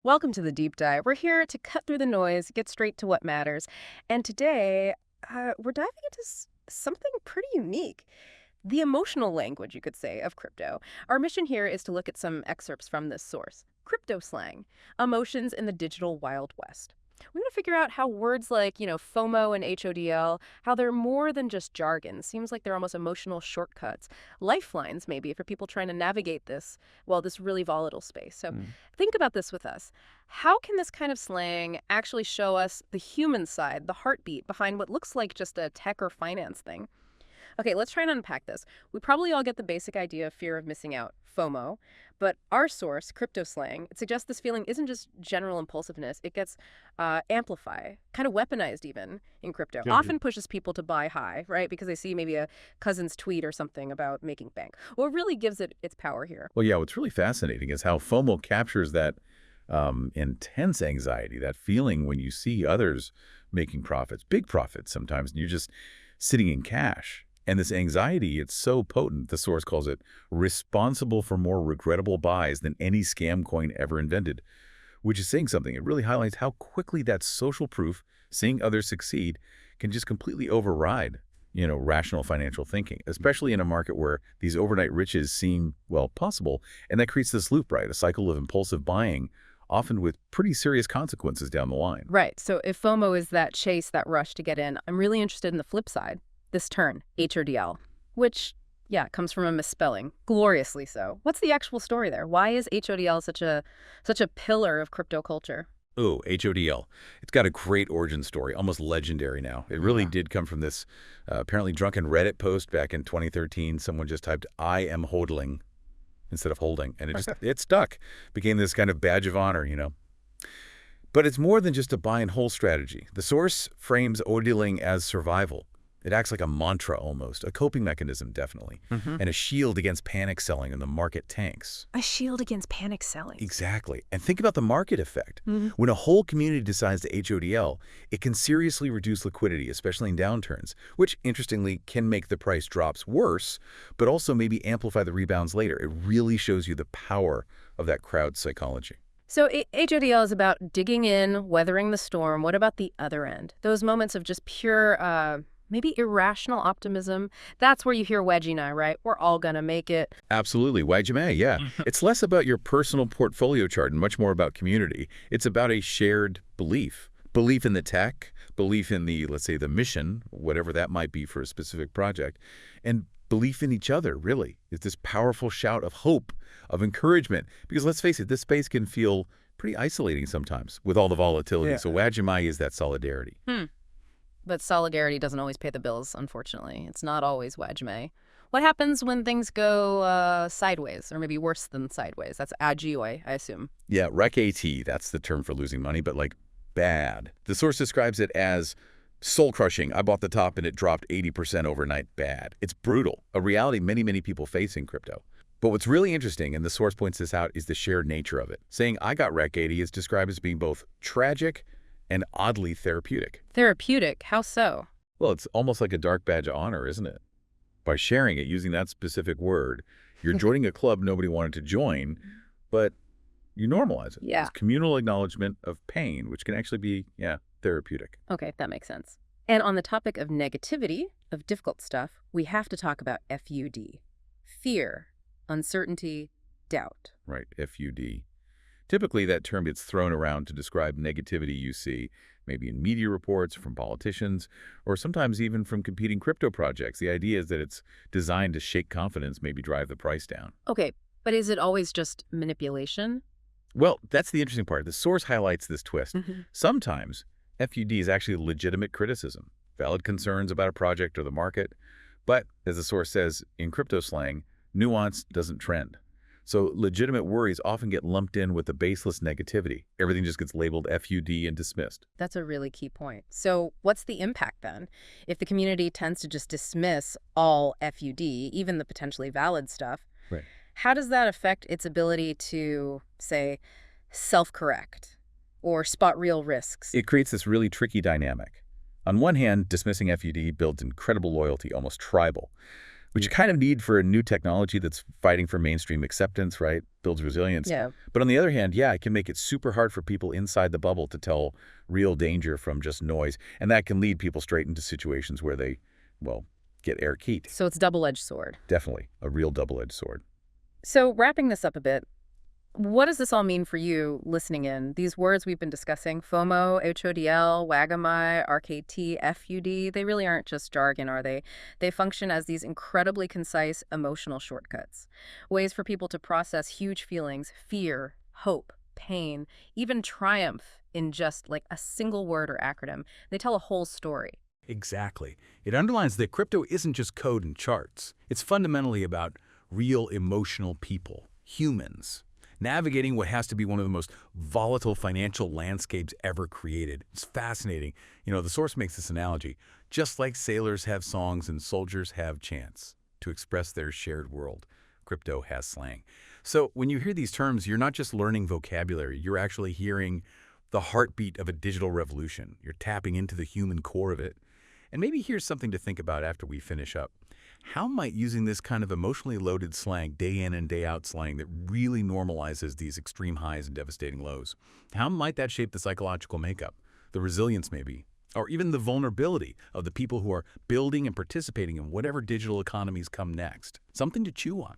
Welcome to the deep dive. We're here to cut through the noise, get straight to what matters. And today, we're diving into something pretty unique, the emotional language, you could say, of crypto. Our mission here is to look at some excerpts from this source, crypto slang, emotions in the digital Wild West. We're going to figure out how words like, FOMO and HODL, how they're more than just jargon. Seems like they're almost emotional shortcuts, lifelines maybe for people trying to navigate this really volatile space. So think about this with us. How can this kind of slang actually show us the human side, the heartbeat behind what looks like just a tech or finance thing? Okay, let's try and unpack this. We probably all get the basic idea of fear of missing out, FOMO, but our source, crypto slang, it suggests this feeling isn't just general impulsiveness. It gets amplified, kind of weaponized even in crypto. Often pushes people to buy high, right? Because they see maybe a cousin's tweet or something about making bank. Well, it really gives it its power here. Well, yeah, what's really fascinating is how FOMO captures that intense anxiety, that feeling when you see others making profits, big profits sometimes, and you're just sitting in cash. And this anxiety, it's so potent, the source calls it responsible for more regrettable buys than any scam coin ever invented, which is saying something. It really highlights how quickly that social proof, seeing others succeed, can just completely override, rational financial thinking, especially in a market where these overnight riches seem, well, possible. And that creates this loop, right? A cycle of impulsive buying, often with pretty serious consequences down the line. Right. So if FOMO is that chase, that rush to get in, I'm really interested in the flip side. This turn, HODL, which, yeah, comes from a misspelling, gloriously so. What's the actual story there? Why is HODL such a pillar of crypto culture? Oh, HODL. It's got a great origin story, almost legendary now. It really did come from this apparently drunken Reddit post back in 2013. Someone just typed, "I am HODLing," instead of holding, and it stuck. Became this kind of badge of honor. But it's more than just a buy and hold strategy. The source frames HODLing as survival. It acts like a mantra almost, a coping mechanism definitely, and a shield against panic selling when the market tanks. A shield against panic selling. Exactly. And think about the market effect. When a whole community decides to HODL, it can seriously reduce liquidity, especially in downturns, which interestingly can make the price drops worse, but also maybe amplify the rebounds later. It really shows you the power of that crowd psychology. So HODL is about digging in, weathering the storm. What about the other end? Those moments of just pure maybe irrational optimism. That's where you hear WAGMI, right? We're all gonna make it. Absolutely. WAGMI, yeah. It's less about your personal portfolio chart and much more about community. It's about a shared belief. Belief in the tech, belief in the, let's say, the mission, whatever that might be for a specific project, and belief in each other, really. It's this powerful shout of hope, of encouragement. Because let's face it, this space can feel pretty isolating sometimes with all the volatility. So WAGMI is that solidarity. But solidarity doesn't always pay the bills, unfortunately. It's not always WAGMI. What happens when things go sideways, or maybe worse than sideways? That's AGOI, I assume. Yeah, REKT, that's the term for losing money, but like bad. The source describes it as soul-crushing. I bought the top and it dropped 80% overnight. Bad. It's brutal, a reality many people face in crypto. But what's really interesting, and the source points this out, is the shared nature of it. Saying I got REK80 is described as being both tragic and oddly therapeutic. Therapeutic? How so? Well, it's almost like a dark badge of honor, isn't it? By sharing it, using that specific word, you're joining a club nobody wanted to join, but you normalize it. Yeah. It's communal acknowledgement of pain, which can actually be, therapeutic. Okay, that makes sense. And on the topic of negativity, of difficult stuff, we have to talk about FUD. Fear, uncertainty, doubt. Right, FUD. Typically, that term gets thrown around to describe negativity you see, maybe in media reports, from politicians, or sometimes even from competing crypto projects. The idea is that it's designed to shake confidence, maybe drive the price down. Okay, but is it always just manipulation? Well, that's the interesting part. The source highlights this twist. Sometimes FUD is actually legitimate criticism, valid concerns about a project or the market. But, as the source says, in crypto slang, nuance doesn't trend. So legitimate worries often get lumped in with the baseless negativity. Everything just gets labeled FUD and dismissed. That's a really key point. So what's the impact then? If the community tends to just dismiss all FUD, even the potentially valid stuff, Right. How does that affect its ability to, say, self-correct or spot real risks? It creates this really tricky dynamic. On one hand, dismissing FUD builds incredible loyalty, almost tribal. which you kind of need for a new technology that's fighting for mainstream acceptance, right? Builds resilience. Yeah. But on the other hand, yeah, it can make it super hard for people inside the bubble to tell real danger from just noise. And that can lead people straight into situations where they, well, get REKT. So it's double-edged sword. Definitely a real double-edged sword. So wrapping this up a bit, what does this all mean for you listening in? These words we've been discussing, FOMO, HODL, WAGMI, RKT, FUD, they really aren't just jargon, are they? They function as these incredibly concise emotional shortcuts, ways for people to process huge feelings, fear, hope, pain, even triumph in just like a single word or acronym. They tell a whole story. Exactly. It underlines that crypto isn't just code and charts. It's fundamentally about real emotional people, humans, navigating what has to be one of the most volatile financial landscapes ever created. It's fascinating. You know, the source makes this analogy. Just like sailors have songs and soldiers have chants to express their shared world, crypto has slang. So when you hear these terms, you're not just learning vocabulary. You're actually hearing the heartbeat of a digital revolution. You're tapping into the human core of it. And maybe here's something to think about after we finish up. How might using this kind of emotionally loaded slang, day in and day out slang that really normalizes these extreme highs and devastating lows, how might that shape the psychological makeup, the resilience maybe, or even the vulnerability of the people who are building and participating in whatever digital economies come next? Something to chew on.